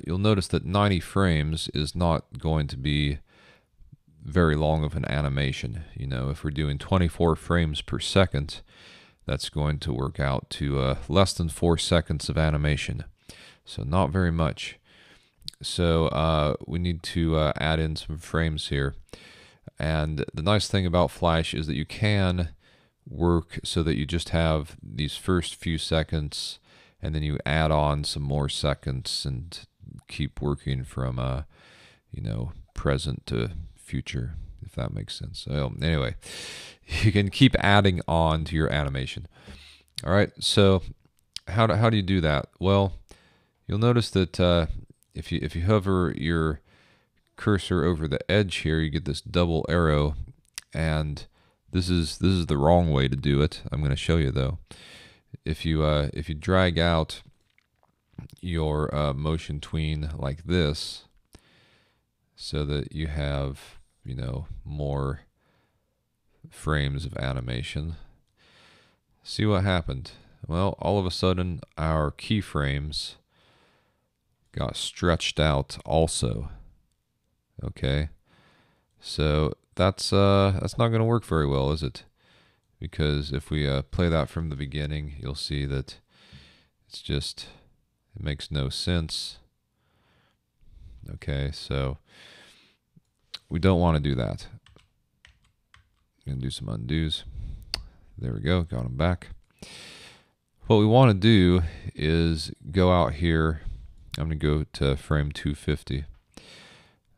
you'll notice that 90 frames is not going to be very long of an animation. You know, if we're doing 24 frames per second, that's going to work out to less than 4 seconds of animation. So not very much. So we need to add in some frames here. And the nice thing about Flash is that you can work so that you just have these first few seconds and then you add on some more seconds and keep working from you know, present to future, if that makes sense. So anyway, you can keep adding on to your animation. All right, so how do you do that? Well, you'll notice that if you hover your cursor over the edge here, you get this double arrow, and this is the wrong way to do it. I'm going to show you though. If you drag out your motion tween like this, so that you have, you know, more frames of animation, see what happened. Well, all of a sudden our keyframes got stretched out also. Okay, so that's not going to work very well, is it? Because if we play that from the beginning, you'll see that it makes no sense. Okay, so we don't want to do that. I'm going to do some undos. There we go, got them back. What we want to do is go out here. I'm going to go to frame 250.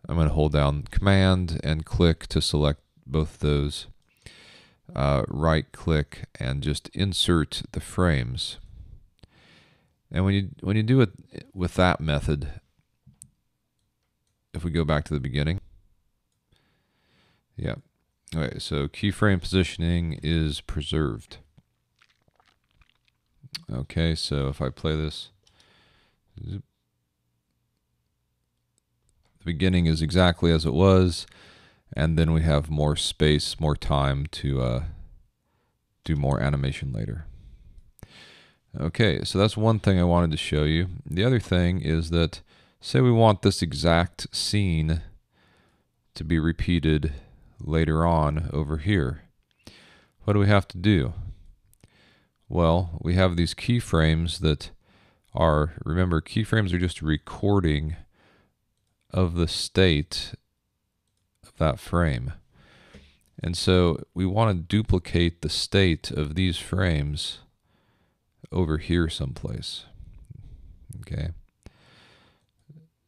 I'm going to hold down Command and click to select both those. Right click and just insert the frames. And when you do it with that method, if we go back to the beginning, yeah. Okay, so keyframe positioning is preserved. Okay, so if I play this, the beginning is exactly as it was, and then we have more space, more time to do more animation later. Okay, so that's one thing I wanted to show you. The other thing is that, say we want this exact scene to be repeated later on over here. What do we have to do? Well, we have these keyframes that are, remember, keyframes are just a recording of the state of that frame. And so we want to duplicate the state of these frames over here someplace. Okay.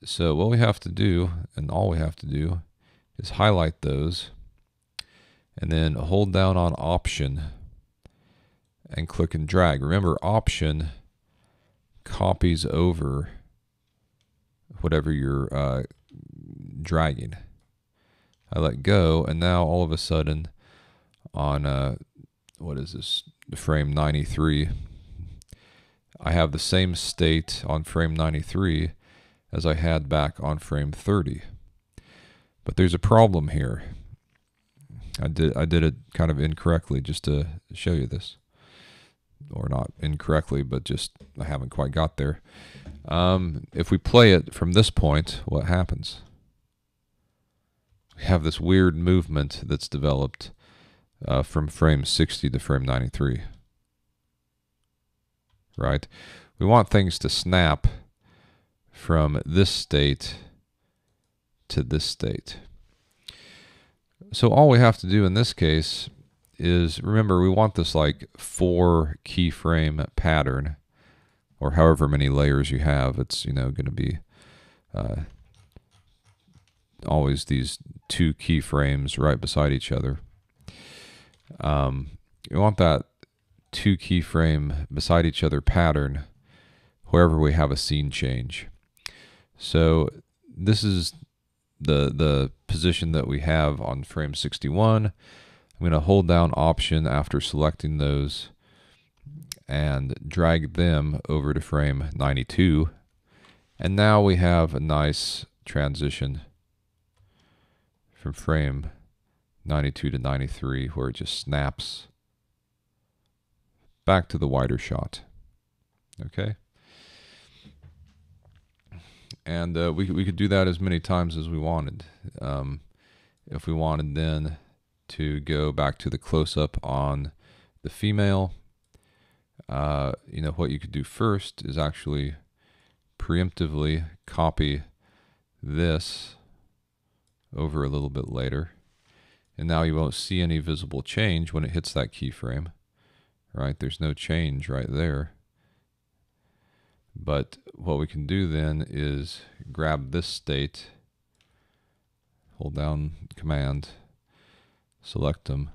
So what we have to do, and all we have to do, is highlight those and then hold down on Option and click and drag. Remember, Option copies over whatever you're dragging. I let go, and now all of a sudden on what is this, frame 93, I have the same state on frame 93 as I had back on frame 30. But there's a problem here. I did it kind of incorrectly just to show you this. Or not incorrectly, but just I haven't quite got there. If we play it from this point, what happens? We have this weird movement that's developed from frame 60 to frame 93. Right? We want things to snap from this state to this state. So all we have to do in this case is, remember, we want this like 4 keyframe pattern, or however many layers you have. It's, you know, going to be always these 2 keyframes right beside each other. We want that 2 keyframe beside each other pattern wherever we have a scene change. So this is the position that we have on frame 61. I'm going to hold down Option after selecting those and drag them over to frame 92. And now we have a nice transition from frame 92 to 93 where it just snaps back to the wider shot. Okay. And we could do that as many times as we wanted. If we wanted then to go back to the close-up on the female, what you could do first is actually preemptively copy this over a little bit later. And now you won't see any visible change when it hits that keyframe, right? There's no change right there. But what we can do then is grab this state, hold down Command, select them,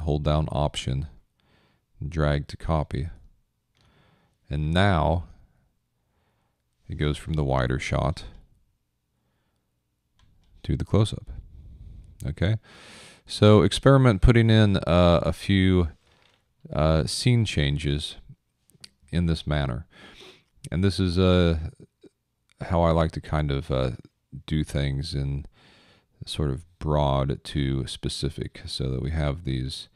hold down Option, drag to copy. And now it goes from the wider shot to the close-up. Okay, so experiment putting in a few scene changes in this manner. And this is how I like to kind of do things in sort of broad to specific, so that we have these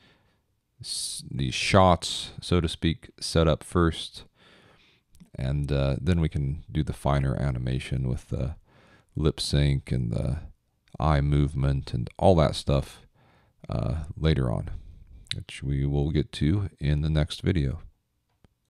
shots, so to speak, set up first, and then we can do the finer animation with the lip sync and the eye movement and all that stuff later on, which we will get to in the next video.